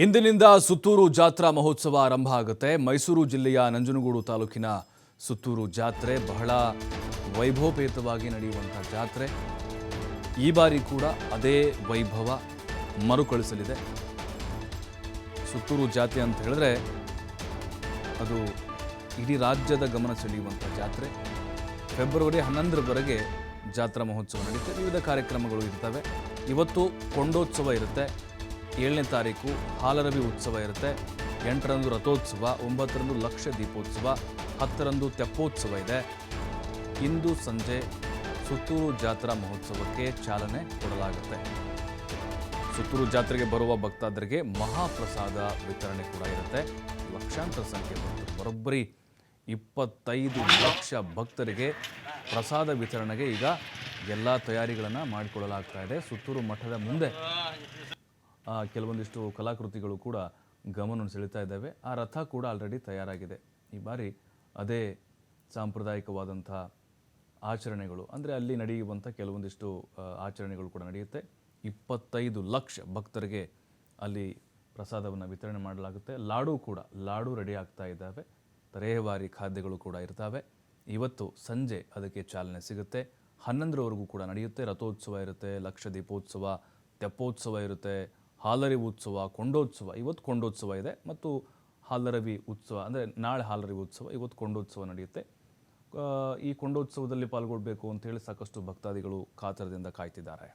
ಇಂದಿನಿಂದ ಸುತ್ತೂರು ಜಾತ್ರಾ ಮಹೋತ್ಸವ ಆರಂಭ ಆಗುತ್ತೆ. ಮೈಸೂರು ಜಿಲ್ಲೆಯ ನಂಜನಗೂಡು ತಾಲೂಕಿನ ಸುತ್ತೂರು ಜಾತ್ರೆ ಬಹಳ ವೈಭವಪೇತವಾಗಿ ನಡೆಯುವಂಥ ಜಾತ್ರೆ. ಈ ಬಾರಿ ಕೂಡ ಅದೇ ವೈಭವ ಮರುಕಳಿಸಲಿದೆ. ಸುತ್ತೂರು ಜಾತ್ರೆ ಅಂತ ಹೇಳಿದ್ರೆ ಅದು ಇಡೀ ರಾಜ್ಯದ ಗಮನ ಸೆಳೆಯುವಂಥ ಜಾತ್ರೆ. ಫೆಬ್ರವರಿ 11ರವರೆಗೆ ಜಾತ್ರಾ ಮಹೋತ್ಸವ ನಡೆಯುತ್ತೆ. ವಿವಿಧ ಕಾರ್ಯಕ್ರಮಗಳು ಇರ್ತವೆ. ಇವತ್ತು ಕೊಂಡೋತ್ಸವ ಇರುತ್ತೆ. 7ನೇ ತಾರೀಕು ಹಾಲರವಿ ಉತ್ಸವ ಇರುತ್ತೆ. 8ರಂದು ರಥೋತ್ಸವ, 9ರಂದು ಲಕ್ಷ ದೀಪೋತ್ಸವ, 10ರಂದು ತೆಪ್ಪೋತ್ಸವ ಇದೆ. ಇಂದು ಸಂಜೆ ಸುತ್ತೂರು ಜಾತ್ರಾ ಮಹೋತ್ಸವಕ್ಕೆ ಚಾಲನೆ ಕೊಡಲಾಗುತ್ತೆ. ಸುತ್ತೂರು ಜಾತ್ರೆಗೆ ಬರುವ ಭಕ್ತಾದರಿಗೆ ಮಹಾಪ್ರಸಾದ ವಿತರಣೆ ಕೂಡ ಇರುತ್ತೆ. ಲಕ್ಷಾಂತರ ಸಂಖ್ಯೆ ಭಕ್ತರು, ಬರೋಬ್ಬರಿ 25 ಲಕ್ಷ ಭಕ್ತರಿಗೆ ಪ್ರಸಾದ ವಿತರಣೆಗೆ ಈಗ ಎಲ್ಲ ತಯಾರಿಗಳನ್ನು ಮಾಡಿಕೊಳ್ಳಲಾಗ್ತಾ ಇದೆ. ಸುತ್ತೂರು ಮಠದ ಮುಂದೆ ಕೆಲವೊಂದಿಷ್ಟು ಕಲಾಕೃತಿಗಳು ಕೂಡ ಗಮನ ಸೆಳೀತಾ ಇದ್ದಾವೆ. ಆ ರಥ ಕೂಡ ಆಲ್ರೆಡಿ ತಯಾರಾಗಿದೆ. ಈ ಬಾರಿ ಅದೇ ಸಾಂಪ್ರದಾಯಿಕವಾದಂಥ ಆಚರಣೆಗಳು, ಅಂದರೆ ಅಲ್ಲಿ ನಡೆಯುವಂಥ ಕೆಲವೊಂದಿಷ್ಟು ಆಚರಣೆಗಳು ಕೂಡ ನಡೆಯುತ್ತೆ. 25 ಲಕ್ಷ ಭಕ್ತರಿಗೆ ಅಲ್ಲಿ ಪ್ರಸಾದವನ್ನು ವಿತರಣೆ ಮಾಡಲಾಗುತ್ತೆ. ಲಾಡು ರೆಡಿ ಆಗ್ತಾ ಇದ್ದಾವೆ. ತರೇವಾರಿ ಖಾದ್ಯಗಳು ಕೂಡ ಇರ್ತವೆ. ಇವತ್ತು ಸಂಜೆ ಅದಕ್ಕೆ ಚಾಲನೆ ಸಿಗುತ್ತೆ. 11ರವರೆಗೂ ಕೂಡ ನಡೆಯುತ್ತೆ. ರಥೋತ್ಸವ ಇರುತ್ತೆ, ಲಕ್ಷ ದೀಪೋತ್ಸವ, ತೆಪ್ಪೋತ್ಸವ ಇರುತ್ತೆ, ಹಾಲರವಿ ಉತ್ಸವ, ಕೊಂಡೋತ್ಸವ. ಇವತ್ತು ಕೊಂಡೋತ್ಸವ ಇದೆ ಮತ್ತು ಹಾಲರವಿ ಉತ್ಸವ, ಅಂದರೆ ನಾಳೆ ಹಾಲರವಿ ಉತ್ಸವ, ಇವತ್ತು ಕೊಂಡೋತ್ಸವ ನಡೆಯುತ್ತೆ. ಈ ಕೊಂಡೋತ್ಸವದಲ್ಲಿ ಪಾಲ್ಗೊಳ್ಬೇಕು ಅಂತೇಳಿ ಸಾಕಷ್ಟು ಭಕ್ತಾದಿಗಳು ಕಾತರದಿಂದ ಕಾಯ್ತಿದ್ದಾರೆ.